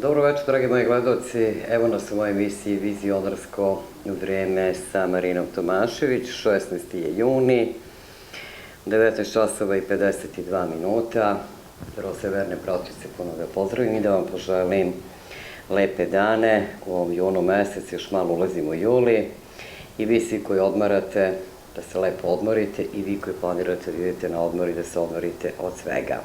Dobro večer, dragi moji gledalci. Evo nas u mojoj emisiji Vizionarsko vreme sa Marinom Tomašević. 16. je juni, 19 časova i 52 minuta. Drose verne pratice, puno da pozdravim i da vam poželim lepe dane u ovom junu mesec, još malo ulazimo u juli. I vi svi koji odmarate, da se lepo odmorite, i vi koji planirate da idete na odmor i da se odmorite od svega.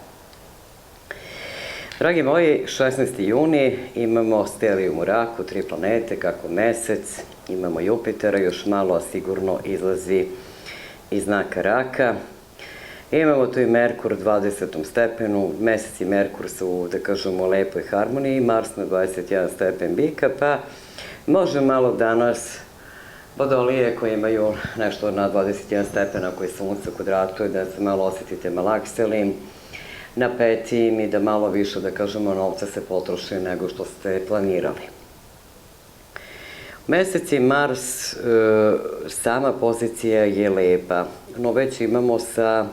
Dragi moji, 16. juni, imamo stelijum u raku, 3 planete, kako mesec, imamo Jupitera, još malo, a sigurno izlazi iz znaka raka. Imamo tu i Merkur u 20. stepenu, mesec i Merkur su, da kažemo, u lepoj harmoniji, Mars na 21 stepen bika, pa može malo danas Vodolije koji imaju nešto na 21 stepena, koji sunce u kvadratu, da se malo osetite malakselim, napetim i da malo više, da kažemo, novca se potroši nego što ste planirali. Mesec i Mars, sama pozicija je lepa, no već imamo sa,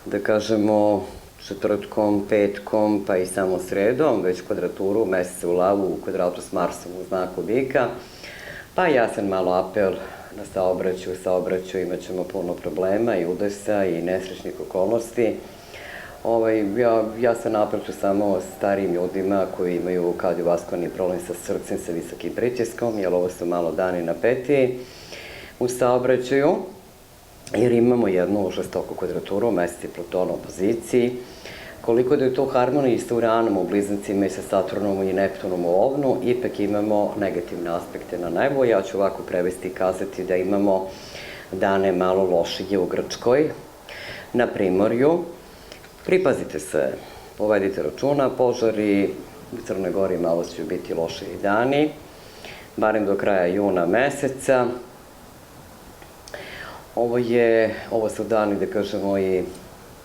da kažemo, četvrtkom, petkom, pa i samo sredom, već kvadraturu, mesec u lavu u kvadratu s Marsom u znaku bika, pa jasan malo apel na saobraćaju imat ćemo puno problema i udesa i nesrećnih okolnosti. Ja se napraću samo starijim ljudima koji imaju kardiovaskularni problem sa srcem, sa visokim pritiskom, jer ovo su malo dani napeti u saobraćaju, jer imamo jednu žestoku kvadraturu, mesec i Pluton u opoziciji. Koliko da je to u harmoniji sa Uranom u Blizancima i sa Saturnom i Neptunom u Ovnu, ipak imamo negativne aspekte na nebo. Ja ću ovako prevesti i kazati da imamo dane malo lošije u Grčkoj, na Primorju. Pripazite se, povedite računa, požari u Crnoj Gori malo će biti lošiji dani, barem do kraja juna meseca. Ovo su dani, da kažemo, i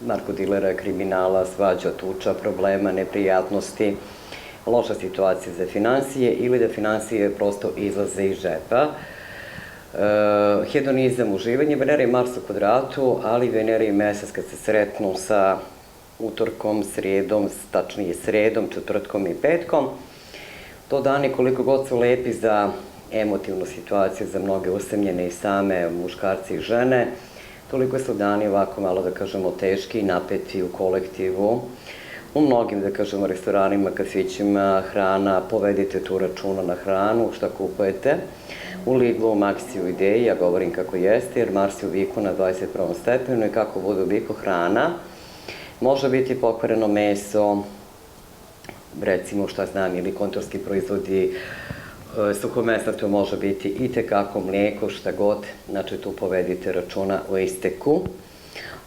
narkodilera, kriminala, svađa, tuča, problema, neprijatnosti, loša situacija za finansije ili da finansije prosto izlaze iz džepa. Hedonizam, uživanje, Venera i Mars u kvadratu, ali Venera i Mesec kad se sretnu sa utorkom, srijedom, tačnije sredom, četvrtkom i petkom, to dani koliko god su lepi za emotivnu situaciju, za mnoge usamljene i same muškarci i žene, toliko su dani ovako malo, da kažemo, teški i napeti u kolektivu, u mnogim, da kažemo, restoranima, kafićima, hrana, povedite tu računa na hranu, šta kupujete, u Lidlu, Maxiju, Ideji, ja govorim kako jeste, jer Mars je u Biku na 21. stepenu i kako bude u Biku hrana, može biti pokvareno meso, recimo, šta znam, ili kontorski proizvodi, suhomesnato može biti i tekako mlijeko, šta god, znači tu povedite računa o isteku.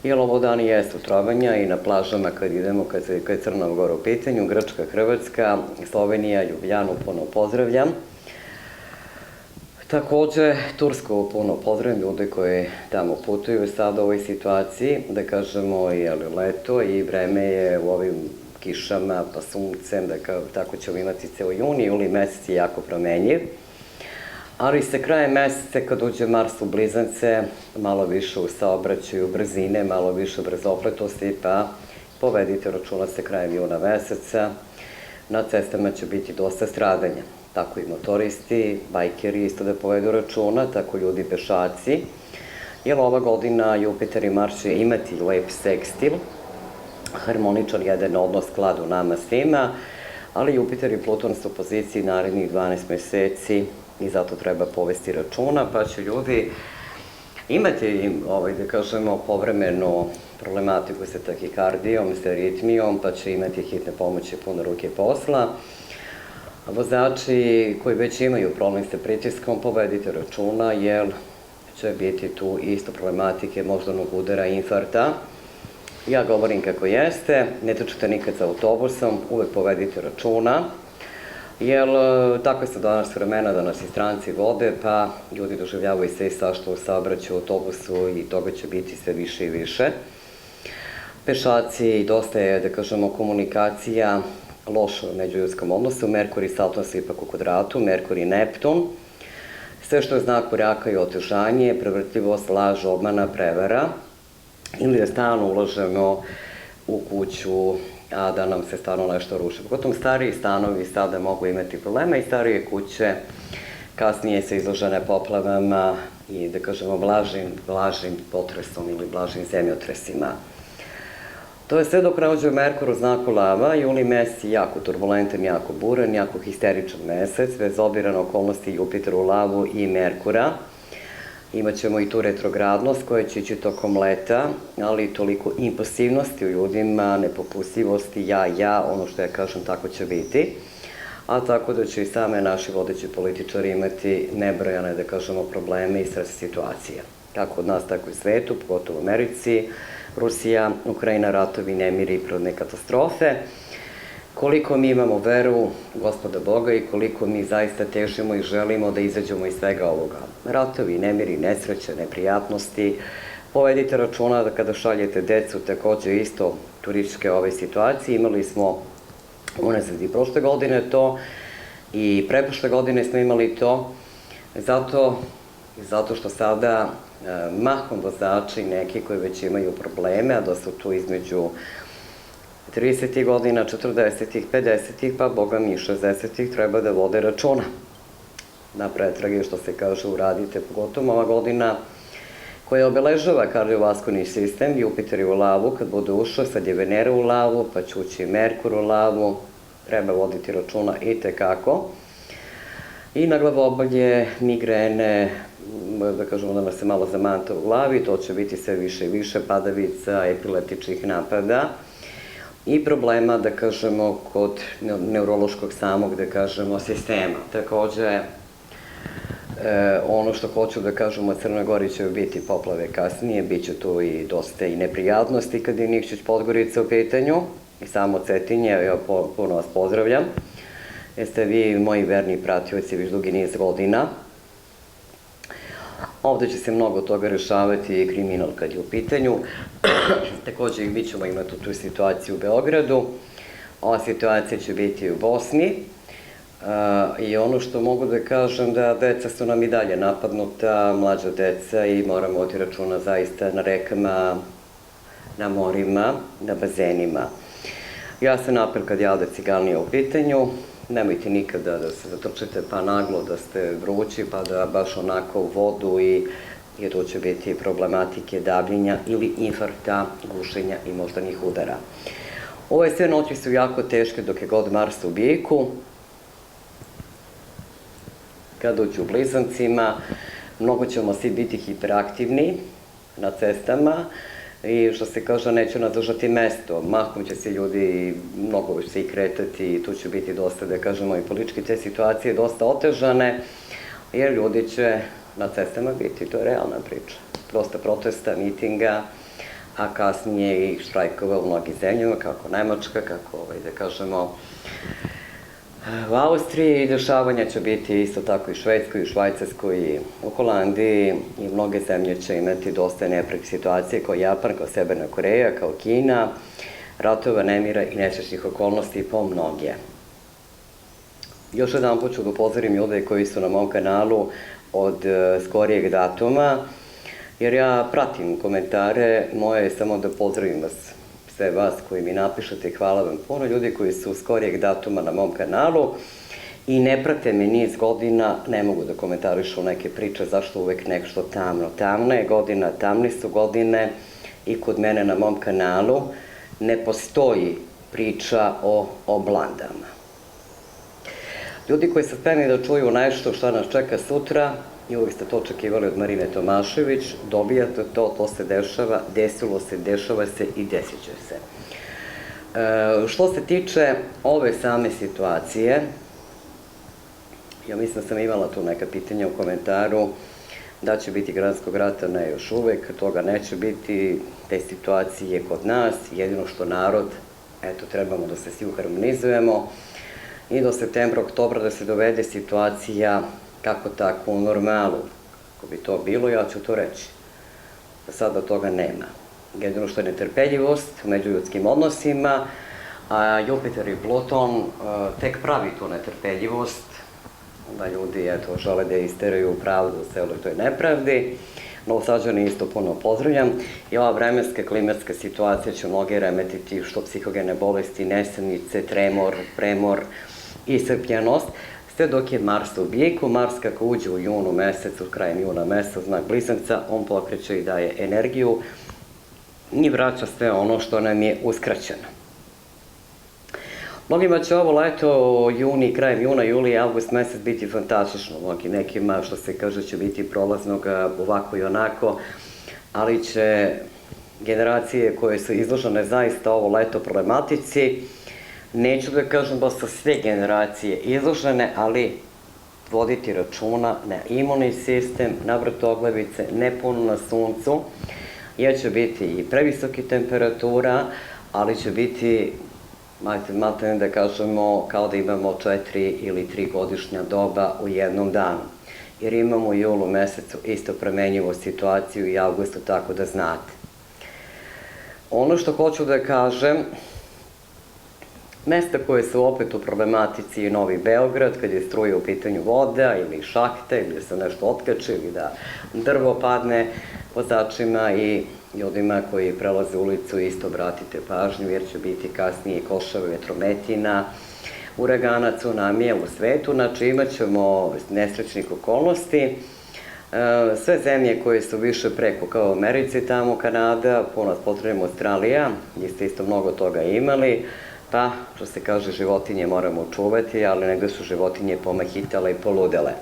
Jer ovo dani jeste otrovanja i na plažama kad idemo, kad je Crna Gora u pitanju, Grčka, Hrvatska, Slovenija, Ljubljanu puno pozdravljam. Takođe, Tursku puno pozdravljam, ljude koji tamo putuju sad u ovoj situaciji, da kažemo, je leto i vreme je u ovim kišama, pa suncem, tako ćemo imati ceo juni, juli mesec je jako promenjiv. Ali se krajem meseca, kad uđe Mars u Blizance, malo više u saobraćaju brzine, malo više brzopletosti, pa povedite računa se krajem juna meseca. Na cestama će biti dosta stradanja. Tako i motoristi, bajkeri isto da povedu računa, tako ljudi pešaci. Jer ova godina Jupiter i Mars će imati lep sekstil, harmoničan jedan odnos sklad u nama svima, ali Jupiter i Pluton su u poziciji narednih 12 meseci i zato treba povesti računa, pa će ljudi imati, da kažemo, povremenu problematiku sa tahikardijom, sa aritmijom, pa će imati hitne pomoći puno ruke posla. Vozači koji već imaju problem sa pritiskom, povedite računa, jer će biti tu isto problematike moždanog udara, infarkta. Ja govorim kako jeste, ne trčite nikad za autobusom, uvek povedite računa, jer takve su danas vremena da nas i stranci vode, pa ljudi doživljavaju sve i svašta u saobraćaju, autobusu i toga će biti sve više i više. Pešaci, dosta je, da kažemo, komunikacija loša u međuljudskom odnosu, Merkur i Saturn su ipak u kvadratu, Merkur i Neptun. Sve što je znaku raka i otežanje, prevrtljivost, laž, obmana, prevara, ili da stalno ulažemo u kuću, a da nam se stvarno nešto ruši. Pogotovo stariji stanovi sada mogu imati problema i starije kuće kasnije se izložene poplavama i, da kažemo, blažim potresom ili blažim zemljotresima. To je sve dok ne uđe Merkur u znaku Lava. Juli mesec je jako turbulentan, jako buran, jako histeričan mesec, bez obzira na okolnosti Jupitera u Lavu i Merkura. Imaćemo i tu retrogradnost koja će ići tokom leta, ali i toliko impulsivnosti u ljudima, nepopustljivosti, ono što ja kažem, tako će biti. A tako da će i same naši vodeći političari imati nebrojane, da kažemo, probleme i stres situacija. Kako od nas, tako i svetu, pogotovo u Americi, Rusija, Ukrajina, ratovi, nemiri i prirodne katastrofe. Koliko mi imamo veru Gospoda Boga i koliko mi zaista težimo i želimo da izađemo iz svega ovoga. Ratovi, nemiri, nesreće, neprijatnosti. Povedite računa da kada šaljete decu, takođe isto turističke ove situacije. Imali smo unazad i prošle godine to i preprošle godine smo imali to. Zato što sada mahom vozači neki koji već imaju probleme, a da su tu između 30. godina, 40. 50. pa boga mi 60. treba da vode računa. Na pretrage, što se kaže, uradite, pogotovo ova godina koja obeležava kardiovaskulni sistem, Jupiter je u Lavu, kad bude ušao, sad je Venera u Lavu, pa će ući Merkur u Lavu, treba voditi računa i tekako. I na glavobolje, migrene, da kažemo da nas se malo zamanta u glavi, to će biti sve više i više padavica, epileptičnih napada i problema, da kažemo, kod neurološkog samog, da kažemo, sistema. Takođe, ono što hoću da kažem, u Crnoj Gori će biti poplave kasnije, bit će tu i dosta i neprijatnosti kad je Nikšić Podgorica u pitanju, i samo Cetinje, ja puno vas pozdravljam. Jeste vi moji verni pratioci već dugi niz godina. Ovde će se mnogo toga rešavati i kriminal kad je u pitanju. Takođe i mi ćemo imati tu situaciju u Beogradu. Ova situacija će biti u Bosni. I ono što mogu da kažem da deca su nam i dalje napadnuta, mlađa deca, i moramo voditi računa zaista na rekama, na morima, na bazenima. Ja sam apel kad je Alda Ciganlija u pitanju, nemojte nikada da se zatrčete pa naglo da ste vrući pa da baš onako u vodu i tu će biti problematike davljenja ili infarkta, gušenja i moždanih udara. Ove sve noći su jako teške dok je god Mars u bijeku. Kada uđu u blizancima, mnogo ćemo svi biti hiperaktivni na cestama i što se kaže, neće nas držati mesto. Mahom će se ljudi mnogo se i kretati i tu će biti dosta, da kažemo, i politički te situacije dosta otežane, jer ljudi će na cestama biti, to je realna priča. Dosta protesta, mitinga, a kasnije i štrajkova u mnogim zemljama, kako Nemačka, kako, da kažemo, u Austriji. Dešavanja će biti isto tako i u Švedskoj, i u Švajcarskoj, i u Holandiji, i mnoge zemlje će imati dosta neprijatnih situacija, kao Japan, kao Severna Koreja, kao Kina, ratova, nemira i nesrećnih okolnosti po mnoge. Još jedan put ću da upozorim ljude koji su na mom kanalu od skorijeg datuma, jer ja pratim komentare, moje je samo da pozdravim vas, sve vas koji mi napišete, hvala vam puno, ljudi koji su skorijeg datuma na mom kanalu i ne prate me niz godina, ne mogu da komentarišu neke priče, zašto uvek nešto tamno. Tamna je godina, tamne su godine i kod mene na mom kanalu ne postoji priča o blandama. Ljudi koji su spremni da čuju nešto šta nas čeka sutra, i uvijek ste to očekivali od Marine Tomašević, dobijate to, to se dešava, desilo se, dešava se i desit će se. Što se tiče ove same situacije, ja mislim da sam imala tu neka pitanja u komentaru, da će biti granskog rata, ne još uvek, toga neće biti, te situacije kod nas, jedino što narod, eto, trebamo da se svi uharmonizujemo i do septembra, oktobra da se dovede situacija kako tako u normalu. Ako bi to bilo, ja ću to reći. Da sada toga nema. Jedino što je netrpeljivost u međuljudskim odnosima, a Jupiter i Pluton tek pravi tu netrpeljivost, da ljudi, eto, žele da isteraju pravdu u celoj toj nepravdi, Novosađani isto puno pozdravljam. I ova vremenska klimatska situacija će mnoge remetiti, što psihogene bolesti, nesanice, tremor, premor, iscrpljenost, sve dok je Mars u bijeku. Mars kako uđe u junu mesecu, krajem juna meseca, znak Blizanca, on pokreće i daje energiju i vraća sve ono što nam je uskraćeno. Mnogima će ovo leto, juni, krajem juna, juli, avgust mesec biti fantastično. Nekima, što se kaže, će biti prolaznog ovako i onako, ali će generacije koje su izložene zaista ovo leto problematici, neću da kažem da su sve generacije izložene, ali voditi računa na imunni sistem, na vrtoglavice, ne puno na suncu, jer će biti i previsoki temperatura, ali će biti, maltene da kažemo, kao da imamo 4 ili 3 godišnja doba u jednom danu. Jer imamo u julu mesecu isto promenjivu situaciju i avgustu, tako da znate. Ono što hoću da kažem, mesta koje su opet u problematici je Novi Beograd, kad je struja u pitanju voda ili šahta ili se nešto otkače ili da drvo padne vozačima i ljudima koji prelaze ulicu, isto obratite pažnju jer će biti kasnije košava, vetrometina, uragana, tsunamija u svetu, znači imat ćemo nesrećnih okolnosti. Sve zemlje koje su više preko kao Americi, tamo Kanada, puno potrebno Australija, gdje ste isto mnogo toga imali, pa, što se kaže, životinje moramo čuvati, ali negde su životinje pomahitale i poludele.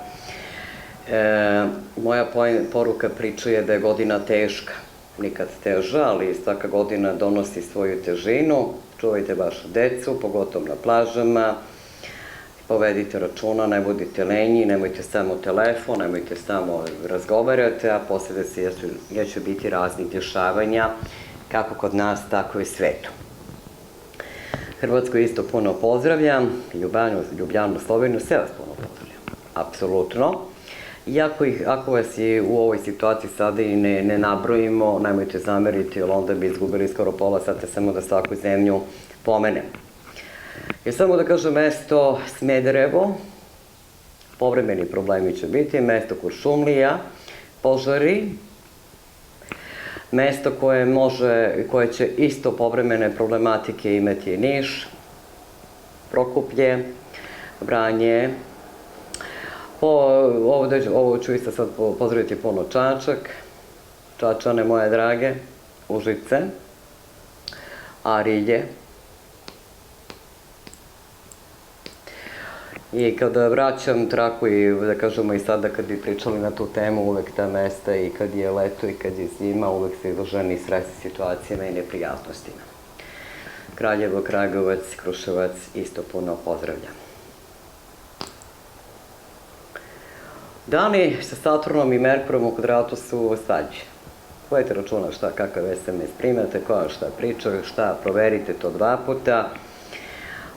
Moja poruka priče je da je godina teška, nikad teža, ali svaka godina donosi svoju težinu. Čuvajte vašu decu, pogotovo na plažama, povedite računa, ne budite lenji, nemojte samo telefon, nemojte samo razgovarati, a posle da će biti raznih dešavanja, kako kod nas, tako i svetu. Hrvatsku isto puno pozdravljam, Ljubljanu, Sloveniju, sve vas puno pozdravljam, apsolutno. I ako vas je u ovoj situaciji sada i ne nabrojimo, nemojte zameriti, jer onda bi izgubili skoro pola sata samo da svaku zemlju pomenem. I samo da kažem, mesto Smederevo, povremeni problemi će biti, mesto Kuršumlija, požari, mesto koje će isto povremene problematike imati Niš, Prokuplje, Vranje. Ovo ću isto sad pozdraviti puno Čačak, Čačane moje drage, Užice, Arilje. I kada vraćam traku i da kažemo i sada kad bi pričali na tu temu, uvek ta mesta i kad je leto i kad je zima, uvek su izloženi stresnim situacijama i neprijatnostima. Kraljevo, Kragujevac, Kruševac, isto puno pozdravljam. Dani sa Saturnom i Merkurom u kvadratu su svađe. Pojete računa kakav SMS primate, koja šta priča, šta proverite to 2 puta.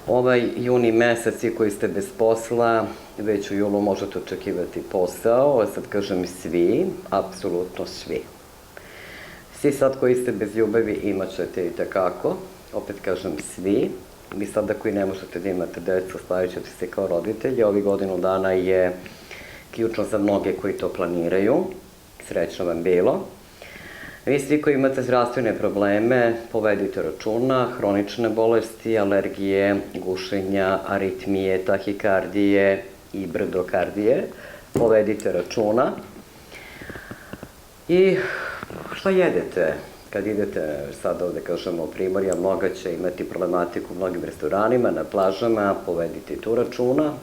Ovaj juni mesec i koji ste bez posla, već u julu možete očekivati posao, sad kažem svi, apsolutno svi. Svi sad koji ste bez ljubavi imat ćete i takako, opet kažem svi, vi sada koji ne možete da imate decu, slavit ćete se kao roditelji, ovih godinu dana je ključno za mnoge koji to planiraju, srećno vam bilo. Vi svi koji imate zdravstvene probleme, povedite računa, hronične bolesti, alergije, gušenja, aritmije, tahikardije i brdokardije, povedite računa. I šta jedete? Kad idete sad ovde, kažemo, Primorja, mnoga će imati problematiku u mnogim restoranima, na plažama, povedite tu računa.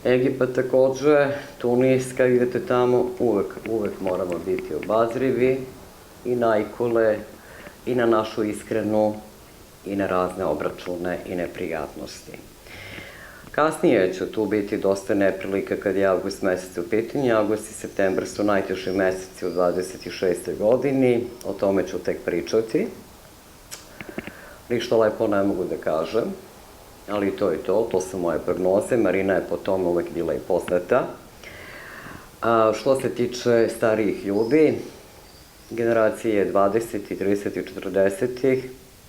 Egipat takođe, Tunis, kad idete tamo, uvek moramo biti obazrivi i na ikole, i na našu iskrenu, i na razne obračune i neprijatnosti. Kasnije će tu biti dosta neprilika kad je avgust mesec u pitanju. Avgust i septembar su najteži meseci u 26. godini, o tome ću tek pričati. Ništa lepo ne mogu da kažem. Ali to je to su moje prognoze, Marina je po tome uvek bila i poznata. Što se tiče starijih ljudi, generacije 20, 30, 40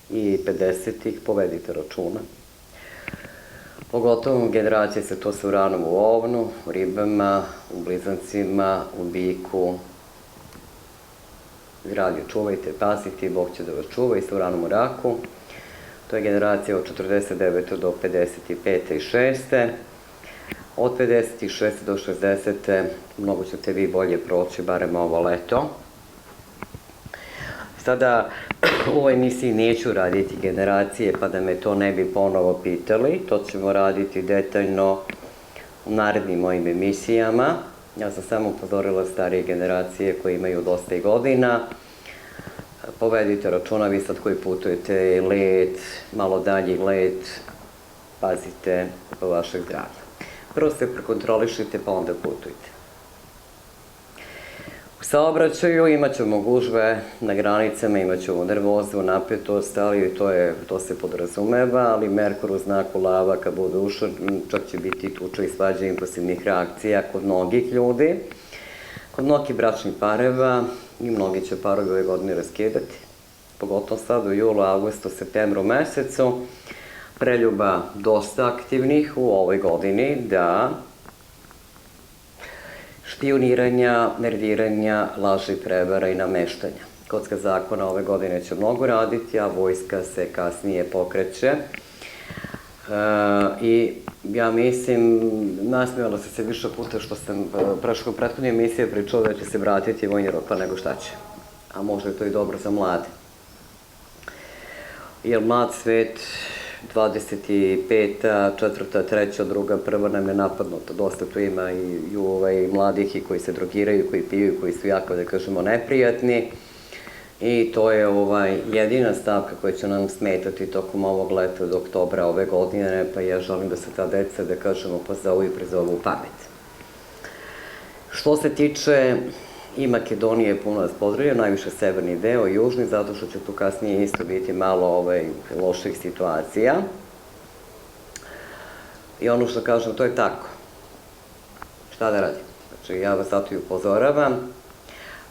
i 50, povedite računa. Pogotovo generacije se to su ranom u ovnu, u ribama, u blizancima, u biku. Zdravlje čuvajte, pazite, Bog će da vas čuva i sa uranom u raku. To je generacija od 49. do 55. i 6. Od 56. do 60. mnogo ćete vi bolje proći, barem ovo leto. Sada u ovoj emisiji neću raditi generacije, pa da me to ne bi ponovo pitali. To ćemo raditi detaljno u narednim mojim emisijama. Ja sam samo upozorila starije generacije koji imaju dosta i godina. Povedite računa, vi sad koji putujete let, malo dalji let, pazite po vašeg zdravlja. Prvo se prekontrolišite, pa onda putujte. U saobraćaju imat ćemo gužve na granicama, imat ćemo nervozu, napetost, ali to se podrazumeva, ali Merkur u znaku lava kad bude ušao, čak će biti tuča i svađa impulsivnih reakcija kod mnogih ljudi, kod mnogih bračnih pareva i mnogi će parovi ove godine raskidati. Pogotovo sad u julu, augustu, septembru mesecu, preljuba dosta aktivnih u ovoj godini, da špioniranja, nerviranja, laži, prevara i nameštanja. Kocka zakona ove godine će mnogo raditi, a vojska se kasnije pokreće. I ja mislim, nasmijala sam se više puta što sam u prethodnoj emisiji pričala da će se vratiti vojni rok, pa nego šta će. A možda je to i dobro za mlade. Jer mlad svet, 25. 4. 3. 2. 1. nam je napadnuto. Dosta tu ima i mladih i koji se drogiraju, koji piju, koji su jako, da kažemo, neprijatni. I to je jedina stavka koja će nam smetati tokom ovog leta do oktobra ove godine, pa ja želim da se ta deca, da kažemo, pozovu i prizovu u pamet. Što se tiče i Makedonije, puno vas pozdravljam, najviše severni deo i južni, zato što će tu kasnije isto biti malo loših situacija. I ono što kažem, to je tako. Šta da radim? Znači, ja vas zato i upozoravam,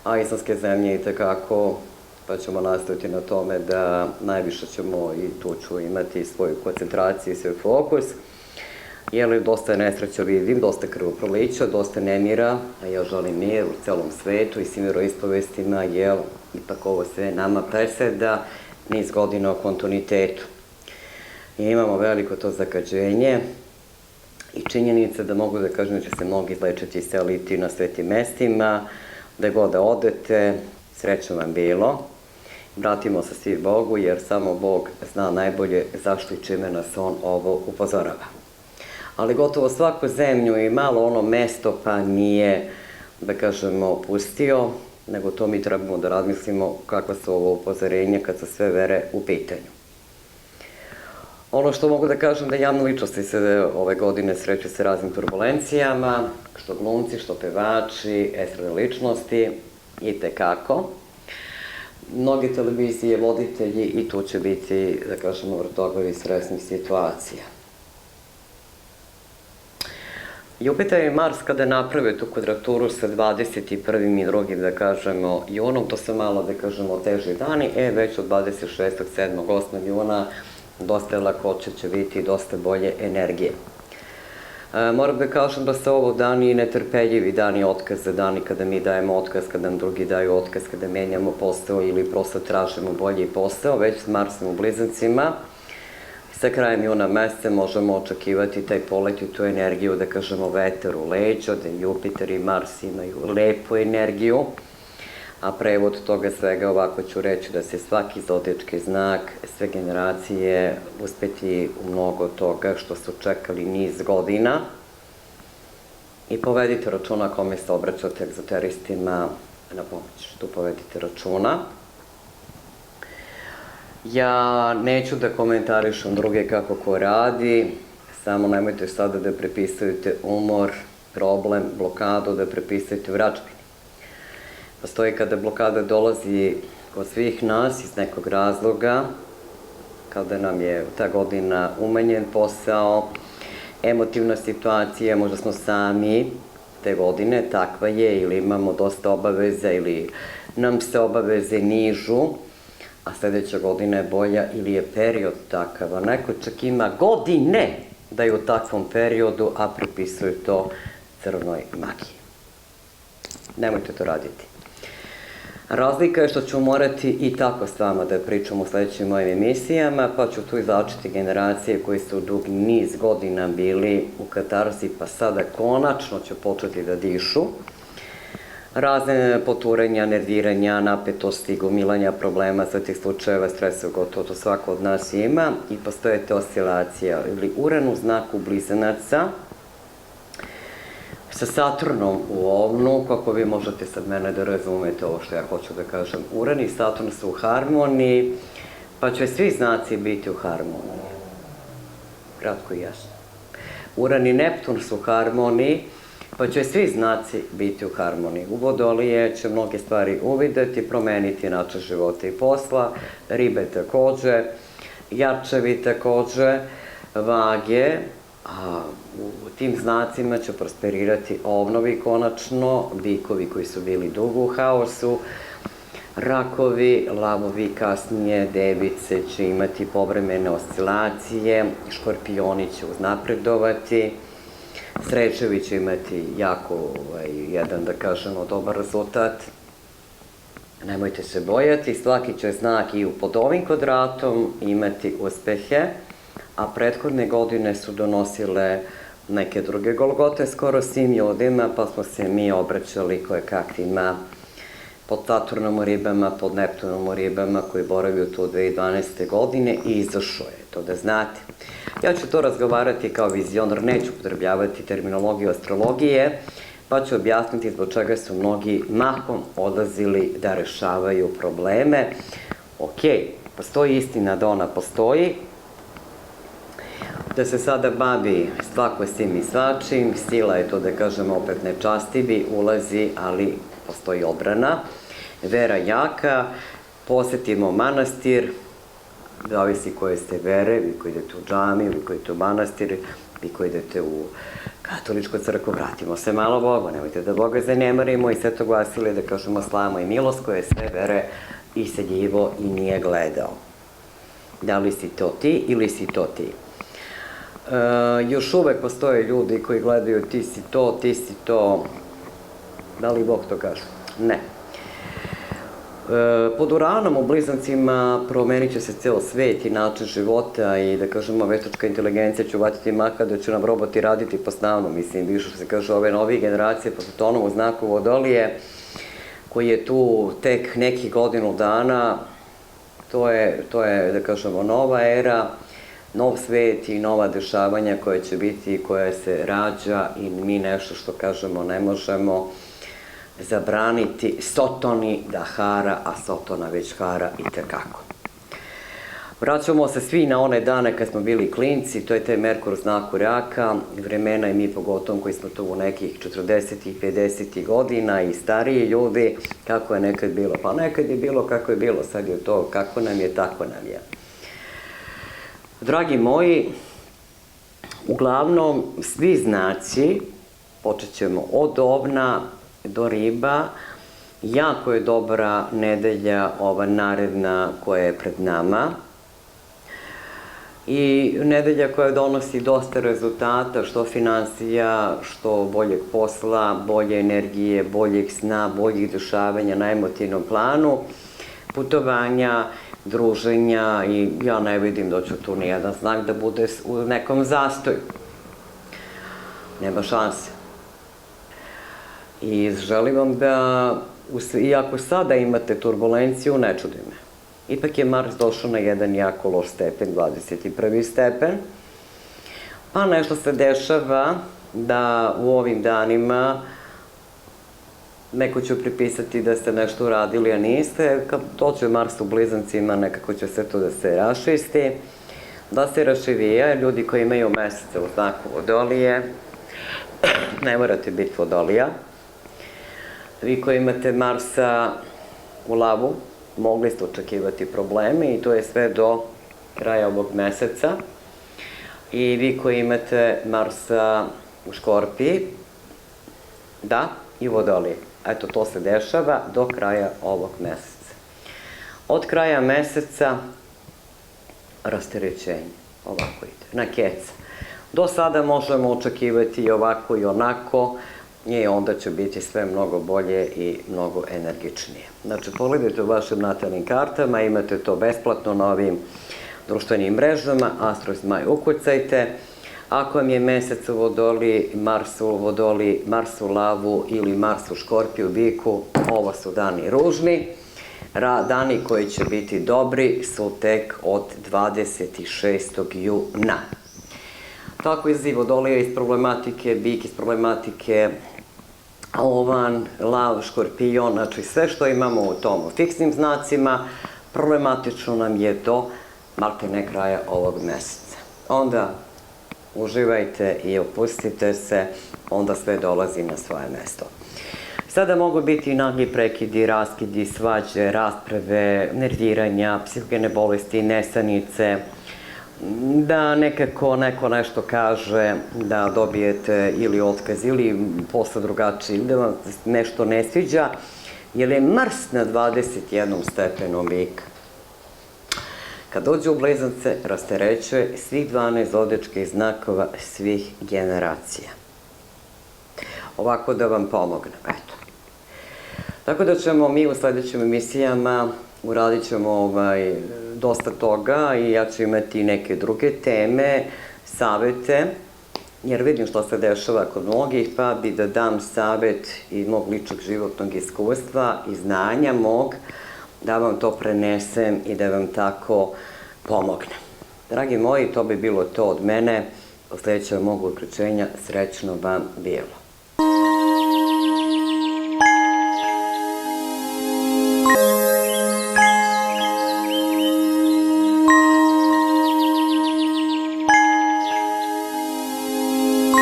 a islamske zemlje i tekako, pa ćemo nastaviti na tome da najviše ćemo i tu ću imati svoju koncentraciju i svoj fokus, jer dosta je nesreća vidim, dosta krvoprolića, dosta nemira, a ja želim mir u celom svetu i svim veroispovestima, jer ipak ovo sve nama preseda niz godina o kontinuitetu. I imamo veliko to zagađenje i činjenica da mogu da kažem da će se mnogi izlečiti i seliti na svetim mestima, da god da odete, srećno vam bilo. Vratimo se svi Bogu, jer samo Bog zna najbolje zašto i čime nas On ovo upozorava. Ali gotovo svaku zemlju i malo ono mesto pa nije, da kažemo, pustio, nego to mi trebamo da razmislimo kakva su ovo upozorenja kad su sve vere u pitanju. Ono što mogu da kažem da javne ličnosti se ove godine sreću sa raznim turbulencijama, što glumci, što pevači, estradne ličnosti, i tekako. Mnogi televizije, voditelji i tu će biti, da kažemo, vrtoglavi stresnih situacija. Jupiter i Mars kada naprave tu kvadraturu sa 21. i 2. da kažemo junom, to su malo, da kažemo, teži dani, već od 26. 7. 8. juna dosta lakoće će biti i dosta bolje energije. Moram da kažem da su ovo dani netrpeljivi, dani otkaza, dani kada mi dajemo otkaz, kada nam drugi daju otkaz, kada menjamo posao ili prosto tražimo bolji posao, već s Marsom u blizancima. Sa krajem juna meseca možemo očekivati taj polet i tu energiju, da kažemo, veter u leđa, da Jupiter i Mars imaju lepu energiju, a prevod toga svega ovako ću reći da se svaki zodijački znak, sve generacije uspeti u mnogo toga što su čekali niz godina i povedite računa kome se obraćate egzoteristima na pomoć. Tu povedite računa. Ja neću da komentarišem druge kako ko radi, samo nemojte sada da prepisujete umor, problem, blokadu, da prepisujete vračbini. Postoji kada blokada dolazi kod svih nas iz nekog razloga, kada nam je ta godina umanjen posao, emotivna situacija, možda smo sami te godine, takva je, ili imamo dosta obaveza, ili nam se obaveze nižu, a sledeća godina je bolja ili je period takav, a neko čak ima godine da je u takvom periodu, a pripisuju to crnoj magiji. Nemojte to raditi. Razlika je što ću morati i tako s vama da pričam u sledećim mojim emisijama, pa ću tu izlačiti generacije koji su dug niz godina bili u katarzi, pa sada konačno će početi da dišu. Razne poturenja, nerviranja, napetosti, gomilanja problema, sve tih slučajeva, stresa, gotovo to svako od nas ima i postoje te oscilacija ili Uran u znaku Blizanaca sa Saturnom u Ovnu, kako vi možete sad mene da razumete ovo što ja hoću da kažem. Uran i Saturn su u harmoniji, pa će svi znaci biti u harmoniji. Kratko i jasno. Uran i Neptun su u harmoniji, pa će svi znaci biti u harmoniji. U Vodolije će mnoge stvari uvideti, promeniti način života i posla, ribe takođe, jarčevi takođe, vage, a u tim znacima će prosperirati ovnovi konačno, bikovi koji su bili dugo u haosu, rakovi, lavovi kasnije, device će imati povremene oscilacije, škorpioni će uznapredovati, srećevi će imati jako jedan, da kažemo, dobar rezultat. Nemojte se bojati, svaki će znak i pod ovim kvadratom imati uspehe, a prethodne godine su donosile neke druge golgote skoro svim ljudima, pa smo se mi obraćali kojekakvima pod Saturnom u ribama, pod Neptunom u ribama, koji boravio tu 2012. godine i izašao je, to da znate. Ja ću to razgovarati kao vizionar, neću upotrebljavati terminologiju astrologije, pa ću objasniti zbog čega su mnogi mahom odlazili da rešavaju probleme. Ok, postoji istina da ona postoji, da se sada bavi svako s tim i svačim, sila je to da kažemo opet nečastivi, ulazi, ali postoji odbrana, vera jaka, posetimo manastir, zavisi koje ste vere, vi koji idete u džamiju, vi koji idete u manastir, vi koji idete u katoličku crkvu, vratimo se malo Bogu, nemojte da Boga zanemarimo i sve to glasili da kažemo slama i milost koje sve vere iseljivo i nije gledao. Da li si to ti ili si to ti? Još uvek postoje ljudi koji gledaju ti si to, da li Bog to kaže? Ne. Pod Uranom u Blizancima promenit će se ceo svet i način života i da kažemo veštačka inteligencija će uvatiti maha da će nam roboti raditi po snavno, mislim, više što se kaže ove novije generacije po Plutonovu znaku Vodolije koji je tu tek nekih godinu dana, to je da kažemo nova era, nov svet i nova dešavanja koja će biti, koja se rađa i mi nešto što kažemo ne možemo zabraniti Sotoni da hara, a Sotona već hara i tekako. Vraćamo se svi na one dane kad smo bili klinci, to je taj Merkur u znaku Raka, vremena i mi pogotovo koji smo tu u nekih 40-ih, 50-ih godina i stariji ljudi, kako je nekad bilo? Pa nekad je bilo kako je bilo, sad je to kako nam je, tako nam je. Dragi moji, uglavnom svi znaci, počet ćemo od Ovna do Riba, jako je dobra nedelja ova naredna koja je pred nama i nedelja koja donosi dosta rezultata, što finansija, što boljeg posla, bolje energije, boljeg sna, boljih dešavanja na emotivnom planu, putovanja, druženja i ja ne vidim da će tu nijedan znak da bude u nekom zastoju. Nema šanse. I želim vam da, iako sada imate turbulenciju, ne čudi me. Ipak je Mars došao na jedan jako loš stepen, 21. stepen, pa nešto se dešava da u ovim danima neko će pripisati da ste nešto uradili, a niste. Kad dođe Mars u Blizancima, nekako će sve to da se rašisti, da se rašivija. Ljudi koji imaju mesece u znaku Vodolije, ne morate biti Vodolija. Vi koji imate Marsa u Lavu, mogli ste očekivati probleme i to je sve do kraja ovog meseca. I vi koji imate Marsa u Škorpiji, da, i Vodolije. Eto, to se dešava do kraja ovog meseca. Od kraja meseca rasterećenje, ovako ide, na keca. Do sada možemo očekivati i ovako i onako, i onda će biti sve mnogo bolje i mnogo energičnije. Znači, pogledajte u vašim natalnim kartama, imate to besplatno na ovim društvenim mrežama, Astro Zmaj ukucajte. Ako vam je mesec u Vodoli, Mars u Lavu ili Mars u Škorpiju, Biku, ovo su dani ružni. Dani koji će biti dobri su tek od 26. juna. Tako izlazi Vodolija iz problematike, Bik iz problematike, Ovan, Lav, Škorpijon, znači sve što imamo u tom fiksnim znacima, problematično nam je do maltene kraja ovog meseca. Onda uživajte i opustite se, onda sve dolazi na svoje mesto. Sada mogu biti nagli prekidi, raskidi, svađe, rasprave, nerviranja, psihogene bolesti, nesanice, da nekako neko nešto kaže, da dobijete ili otkaz ili posle drugačiji, da vam nešto ne sviđa, jer je Mars na 21. stepenu Bika. Kad dođe u Blizance, rasterećuje svih 12 zodičkih znakova svih generacija. Ovako da vam pomognem, eto. Tako da ćemo mi u sledećim emisijama, uradit ćemo dosta toga i ja ću imati neke druge teme, savete, jer vidim što se dešava kod mnogih, pa bi da dam savet iz mog ličnog životnog iskustva i znanja mog, da vam to prenesem i da vam tako pomognem. Dragi moji, to bi bilo to od mene. Od sledećeg mog uključenja srećno vam bilo.